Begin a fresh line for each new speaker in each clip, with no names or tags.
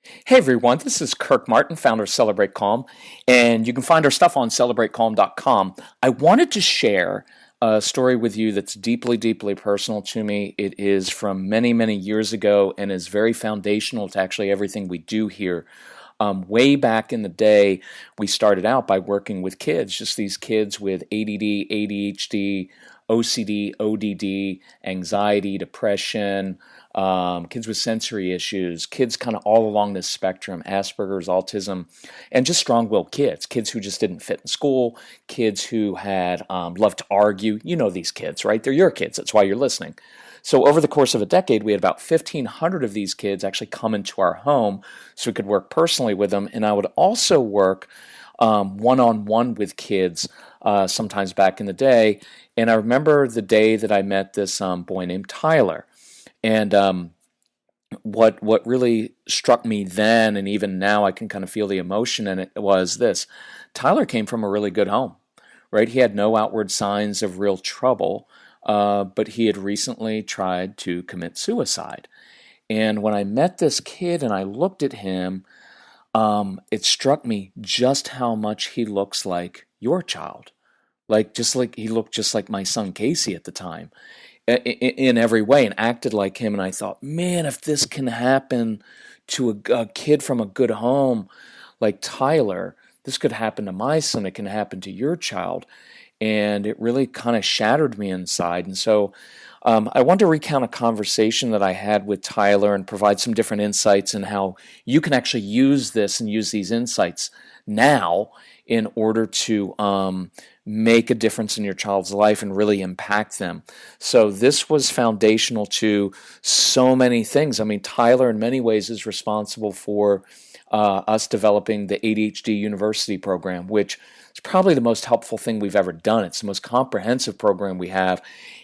Hey everyone, this is Kirk Martin, founder of Celebrate Calm, and you can find our stuff on celebratecalm.com. I wanted to share a story with you that's deeply, deeply personal to me. It is from many, many years ago and is very foundational to actually everything we do here. Way back in the day, we started out by working with kids, just these kids with ADD, ADHD, OCD, ODD, anxiety, depression, kids with sensory issues, kids kind of all along this spectrum, Asperger's, autism, and just strong-willed kids, kids who just didn't fit in school, kids who had loved to argue. You know these kids, right? They're your kids. That's why you're listening. So over the course of a decade, we had about 1,500 of these kids actually come into our home so we could work personally with them. And I would also work one-on-one with kids sometimes back in the day. And I remember the day that I met this boy named Tyler. And what really struck me then, and even now I can kind of feel the emotion in it, was this. Tyler came from a really good home, right? He had no outward signs of real trouble. But he had recently tried to commit suicide. And when I met this kid and I looked at him, it struck me just how much he looks like your child. Just like he looked just like my son Casey at the time in every way, and acted like him. And I thought, man, if this can happen to a kid from a good home like Tyler, this could happen to my son. It can happen to your child. And it really kind of shattered me inside. And so I want to recount a conversation that I had with Tyler and provide some different insights in how you can actually use this and use these insights now in order to make a difference in your child's life and really impact them. So this was foundational to so many things. I mean, Tyler in many ways is responsible for us developing the ADHD University program, which is probably the most helpful thing we've ever done. It's the most comprehensive program we have.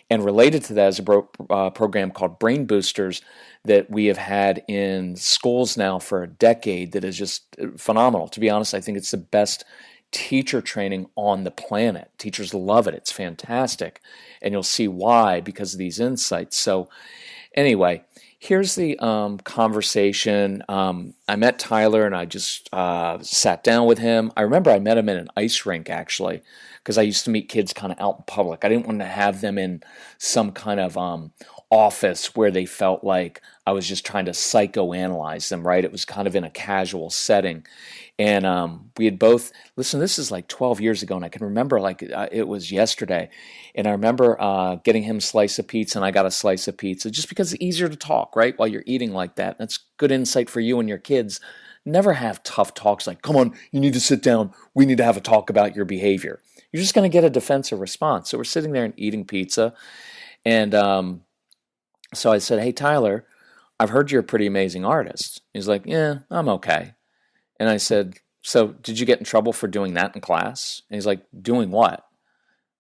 And related to that is a program called Brain Boosters that we have had in schools now for a decade that is just phenomenal. To be honest, I think it's the best teacher training on the planet. Teachers love it. It's fantastic. And you'll see why because of these insights. So anyway, here's the conversation. I met Tyler and I just sat down with him. I remember I met him in an ice rink, actually, because I used to meet kids kind of out in public. I didn't want to have them in some kind of office where they felt like I was just trying to psychoanalyze them, right? It was kind of in a casual setting. And we had both, listen, this is like 12 years ago, and I can remember like it was yesterday. And I remember getting him a slice of pizza, and I got a slice of pizza just because it's easier to talk, right, while you're eating like that. That's good insight for you and your kids. Never have tough talks like, come on, you need to sit down. We need to have a talk about your behavior. You're just going to get a defensive response. So we're sitting there and eating pizza. And so I said, hey, Tyler, I've heard you're a pretty amazing artist. He's like, yeah, I'm okay. And I said, so did you get in trouble for doing that in class? And he's like, doing what?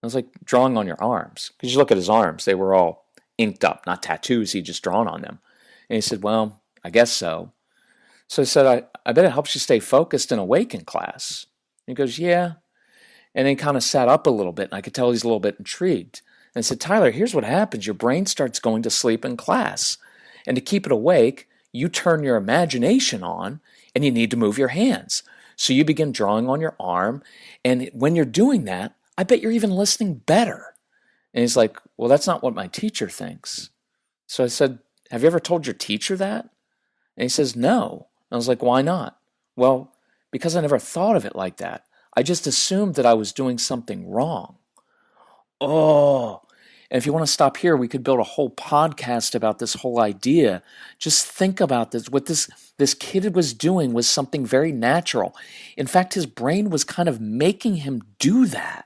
I was like, drawing on your arms. Because you look at his arms, they were all inked up, not tattoos, he'd just drawn on them. And he said, well, I guess so. So I said, I bet it helps you stay focused and awake in class. And he goes, yeah. And then he kind of sat up a little bit, and I could tell he's a little bit intrigued. And I said, Tyler, here's what happens. Your brain starts going to sleep in class. And to keep it awake, you turn your imagination on, and you need to move your hands. So you begin drawing on your arm, and when you're doing that, I bet you're even listening better. And he's like, well, that's not what my teacher thinks. So I said, have you ever told your teacher that? And he says, no. And I was like, why not? Well, because I never thought of it like that. I just assumed that I was doing something wrong. Oh, and if you want to stop here, we could build a whole podcast about this whole idea. Just think about this. What this kid was doing was something very natural. In fact, his brain was kind of making him do that.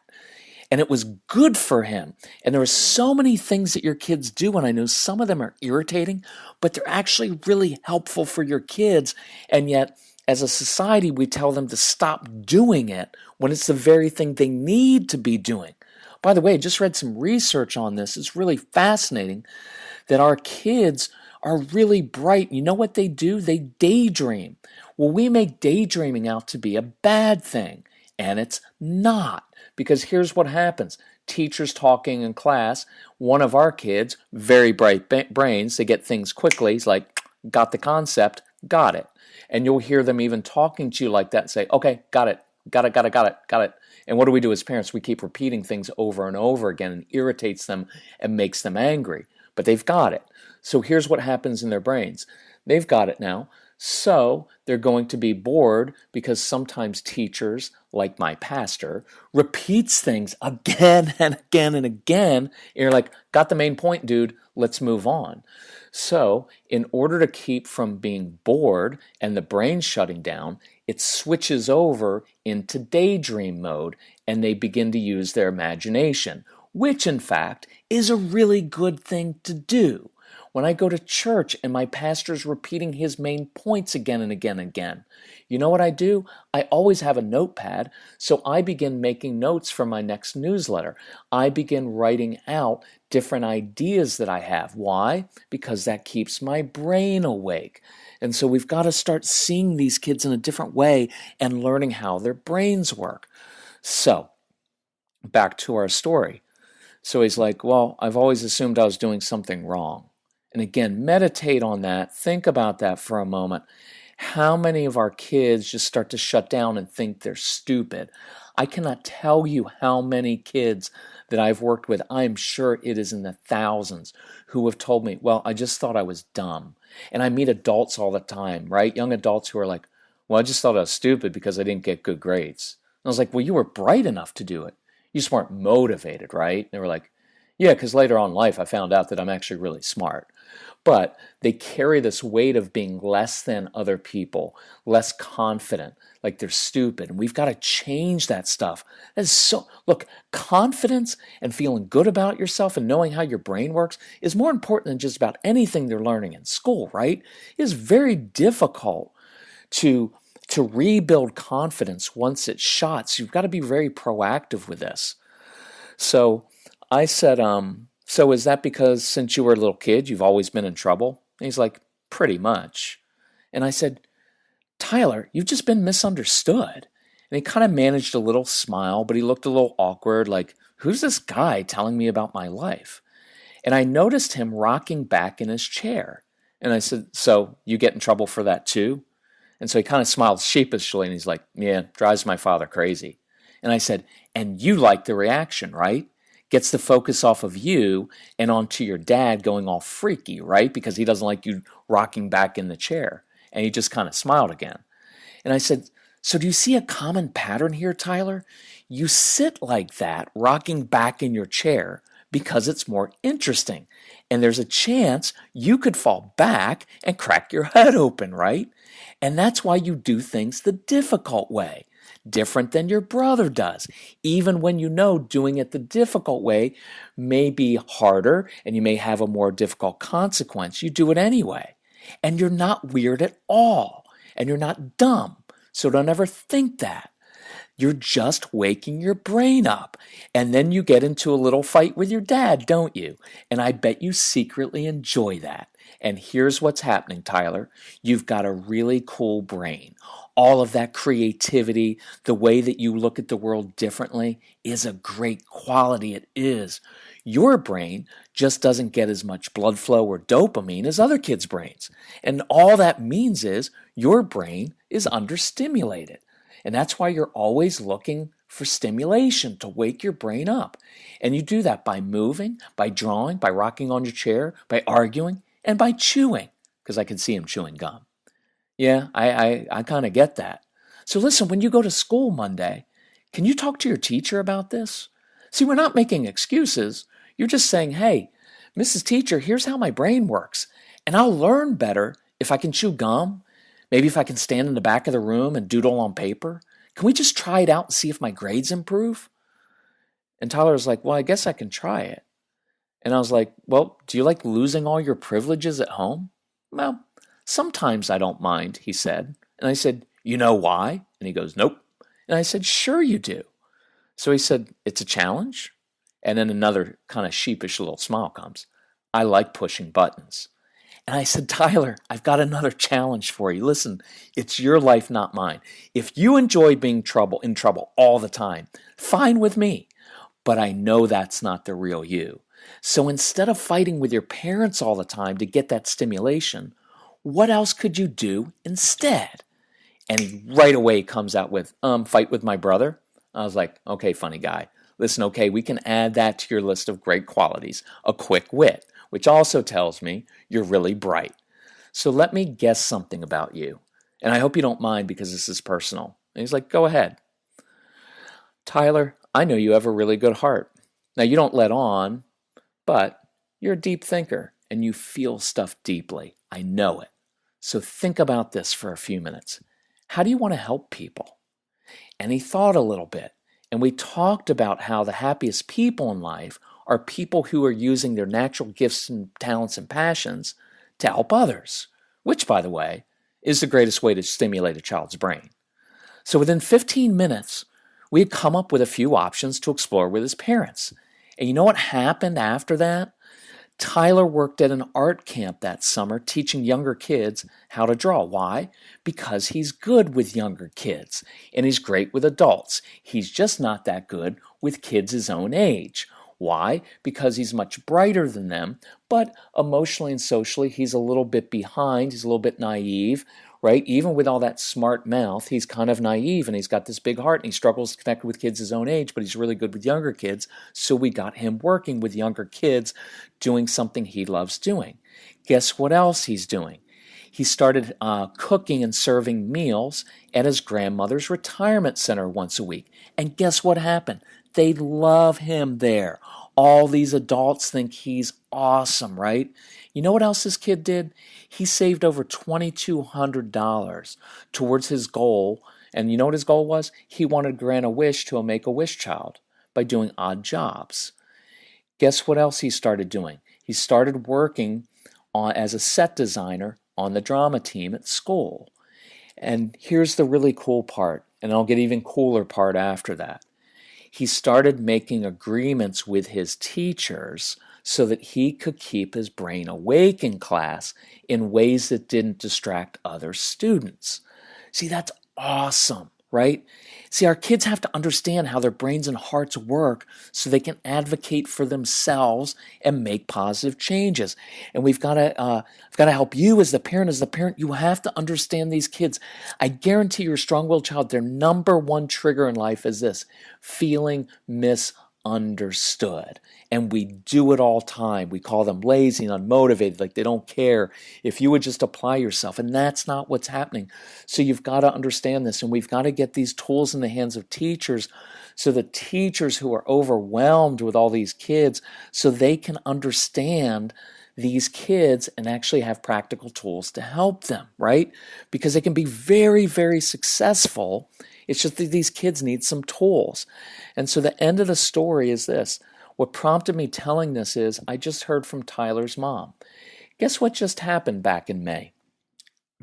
And it was good for him. And there are so many things that your kids do, and I know some of them are irritating, but they're actually really helpful for your kids. And yet, as a society, we tell them to stop doing it when it's the very thing they need to be doing. By the way, I just read some research on this. It's really fascinating that our kids are really bright. You know what they do? They daydream. Well, we make daydreaming out to be a bad thing, and it's not. Because here's what happens. Teachers talking in class, one of our kids, very bright brains, they get things quickly. He's like, got the concept, got it. And you'll hear them even talking to you like that and say, okay, got it, got it, got it, got it, got it. And what do we do as parents? We keep repeating things over and over again and irritates them and makes them angry. But they've got it. So here's what happens in their brains. They've got it now. So they're going to be bored because sometimes teachers, like my pastor, repeats things again and again and again. And you're like, got the main point, dude. Let's move on. So in order to keep from being bored and the brain shutting down, it switches over into daydream mode and they begin to use their imagination, which in fact is a really good thing to do. When I go to church and my pastor's repeating his main points again and again and again, you know what I do? I always have a notepad, so I begin making notes for my next newsletter. I begin writing out different ideas that I have. Why? Because that keeps my brain awake. And so we've got to start seeing these kids in a different way and learning how their brains work. So, back to our story. So he's like, well, I've always assumed I was doing something wrong. And again, meditate on that. Think about that for a moment. How many of our kids just start to shut down and think they're stupid? I cannot tell you how many kids that I've worked with, I'm sure it is in the thousands, who have told me, well, I just thought I was dumb. And I meet adults all the time, right? Young adults who are like, well, I just thought I was stupid because I didn't get good grades. And I was like, well, you were bright enough to do it. You just weren't motivated, right? And they were like, yeah, because later on in life, I found out that I'm actually really smart. But they carry this weight of being less than other people, less confident, like they're stupid. And we've got to change that stuff. That is so, look, confidence and feeling good about yourself and knowing how your brain works is more important than just about anything they're learning in school, right? It is very difficult to rebuild confidence once it's shot. So you've got to be very proactive with this. So I said, so is that because since you were a little kid, you've always been in trouble? And he's like, pretty much. And I said, Tyler, you've just been misunderstood. And he kind of managed a little smile, but he looked a little awkward, like, who's this guy telling me about my life? And I noticed him rocking back in his chair. And I said, so you get in trouble for that too? And so he kind of smiled sheepishly and he's like, yeah, drives my father crazy. And I said, and you like the reaction, right? Gets the focus off of you and onto your dad going all freaky, right? Because he doesn't like you rocking back in the chair. And he just kind of smiled again. And I said, so do you see a common pattern here, Tyler? You sit like that, rocking back in your chair, because it's more interesting. And there's a chance you could fall back and crack your head open, right? And that's why you do things the difficult way. Different than your brother does. Even when you know doing it the difficult way may be harder and you may have a more difficult consequence, you do it anyway. And you're not weird at all. And you're not dumb. So don't ever think that. You're just waking your brain up. And then you get into a little fight with your dad, don't you? And I bet you secretly enjoy that. And here's what's happening, Tyler. You've got a really cool brain. All of that creativity, the way that you look at the world differently is a great quality. It is. Your brain just doesn't get as much blood flow or dopamine as other kids' brains. And all that means is your brain is understimulated. And that's why you're always looking for stimulation to wake your brain up. And you do that by moving, by drawing, by rocking on your chair, by arguing, and by chewing, because I can see him chewing gum. Yeah, I kind of get that. So listen, when you go to school Monday, can you talk to your teacher about this? See, we're not making excuses. You're just saying, hey, Mrs. Teacher, here's how my brain works. And I'll learn better if I can chew gum. Maybe if I can stand in the back of the room and doodle on paper. Can we just try it out and see if my grades improve? And Tyler was like, well, I guess I can try it. And I was like, well, do you like losing all your privileges at home? Well, sometimes I don't mind, he said. And I said, you know why? And he goes, nope. And I said, sure you do. So he said, it's a challenge? And then another kind of sheepish little smile comes. I like pushing buttons. And I said, Tyler, I've got another challenge for you. Listen, it's your life, not mine. If you enjoy being in trouble all the time, fine with me. But I know that's not the real you. So instead of fighting with your parents all the time to get that stimulation, What else could you do instead? And he right away comes out with, fight with my brother. I was like, okay, funny guy. Listen, okay, we can add that to your list of great qualities. A quick wit, which also tells me you're really bright. So let me guess something about you. And I hope you don't mind because this is personal. And he's like, go ahead. Tyler, I know you have a really good heart. Now, you don't let on, but you're a deep thinker and you feel stuff deeply. I know it. So think about this for a few minutes. How do you want to help people? And he thought a little bit. And we talked about how the happiest people in life are people who are using their natural gifts and talents and passions to help others, which, by the way, is the greatest way to stimulate a child's brain. So within 15 minutes, we had come up with a few options to explore with his parents. And you know what happened after that? Tyler worked at an art camp that summer teaching younger kids how to draw. Why? Because he's good with younger kids and he's great with adults. He's just not that good with kids his own age. Why? Because he's much brighter than them, but emotionally and socially he's a little bit behind, he's a little bit naive, right? Even with all that smart mouth, he's kind of naive and he's got this big heart and he struggles to connect with kids his own age, but he's really good with younger kids. So we got him working with younger kids, doing something he loves doing. Guess what else he's doing? He started cooking and serving meals at his grandmother's retirement center once a week. And guess what happened? They love him there. All these adults think he's awesome, right? You know what else this kid did? He saved over $2,200 towards his goal. And you know what his goal was? He wanted to grant a wish to a Make-A-Wish child by doing odd jobs. Guess what else he started doing? He started working as a set designer on the drama team at school. And here's the really cool part, and I'll get even cooler part after that. He started making agreements with his teachers so that he could keep his brain awake in class in ways that didn't distract other students. See, that's awesome, right? See, our kids have to understand how their brains and hearts work so they can advocate for themselves and make positive changes. And we've got to help you as the parent. As the parent, you have to understand these kids. I guarantee your strong-willed child, their number one trigger in life is this: feeling misunderstood. And we do it all the time. We call them lazy and unmotivated, like they don't care if you would just apply yourself. And that's not what's happening. So you've got to understand this, and we've got to get these tools in the hands of teachers, so the teachers who are overwhelmed with all these kids, so they can understand these kids and actually have practical tools to help them, right? Because they can be very, very successful. It's just that these kids need some tools. And so the end of the story is this. What prompted me telling this is I just heard from Tyler's mom. Guess what just happened back in May?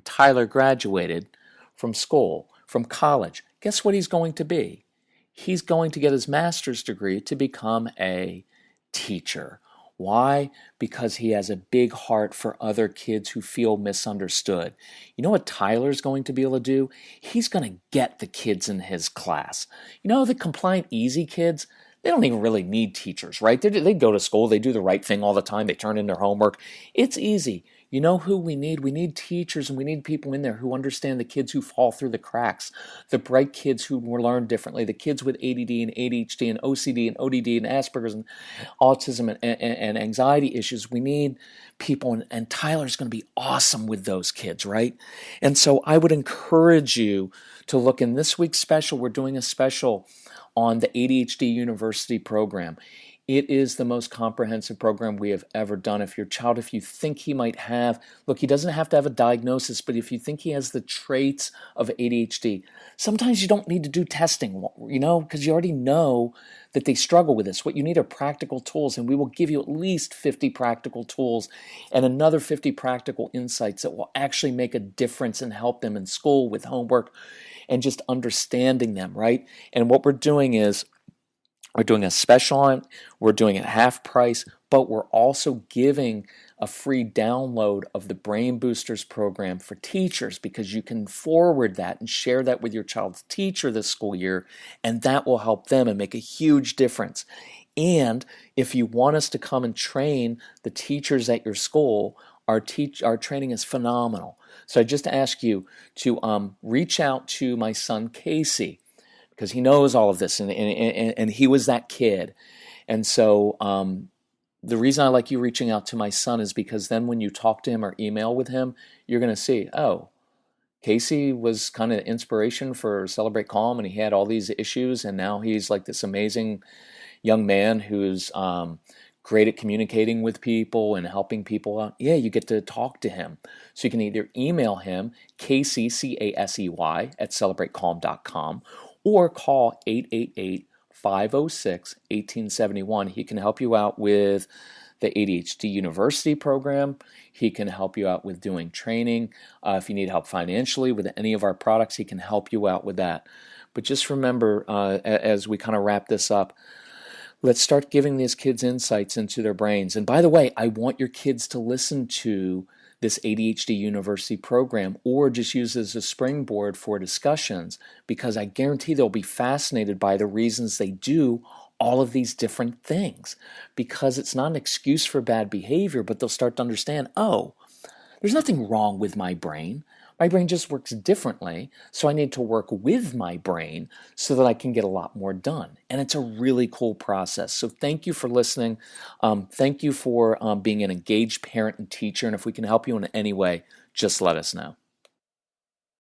Tyler graduated from school, from college. Guess what he's going to be? He's going to get his master's degree to become a teacher. Why? Because he has a big heart for other kids who feel misunderstood. You know what Tyler's going to be able to do? He's going to get the kids in his class. You know, the compliant, easy kids, they don't even really need teachers, right? They go to school, they do the right thing all the time, they turn in their homework. It's easy. You know who we need? We need teachers, and we need people in there who understand the kids who fall through the cracks, the bright kids who learn differently, the kids with ADD and ADHD and OCD and ODD and Asperger's and autism and anxiety issues. We need people, and Tyler's going to be awesome with those kids, right? And so I would encourage you to look in this week's special. We're doing a special on the ADHD University program. It is the most comprehensive program we have ever done. If you think he might have, look, he doesn't have to have a diagnosis, but if you think he has the traits of ADHD, sometimes you don't need to do testing, because you already know that they struggle with this. What you need are practical tools, and we will give you at least 50 practical tools and another 50 practical insights that will actually make a difference and help them in school with homework and just understanding them, right? And what we're doing is, we're doing a special on it, we're doing it half price, but we're also giving a free download of the Brain Boosters program for teachers, because you can forward that and share that with your child's teacher this school year, and that will help them and make a huge difference. And if you want us to come and train the teachers at your school our training is phenomenal. So I just ask you to reach out to my son Casey, because he knows all of this, and he was that kid. And so the reason I like you reaching out to my son is because then when you talk to him or email with him, you're going to see, oh, Casey was kind of inspiration for Celebrate Calm, and he had all these issues, and now he's like this amazing young man who's great at communicating with people and helping people out. Yeah, you get to talk to him. So you can either email him, Casey, Casey, at celebratecalm.com, or call 888-506-1871. He can help you out with the ADHD University program. He can help you out with doing training. If you need help financially with any of our products, he can help you out with that. But just remember, as we kind of wrap this up, let's start giving these kids insights into their brains. And by the way, I want your kids to listen to this ADHD University program, or just use it as a springboard for discussions, because I guarantee they'll be fascinated by the reasons they do all of these different things, because it's not an excuse for bad behavior, but they'll start to understand, oh, there's nothing wrong with my brain. My brain just works differently, so I need to work with my brain so that I can get a lot more done. And it's a really cool process. So thank you for listening. Thank you for being an engaged parent and teacher. And if we can help you in any way, just let us know.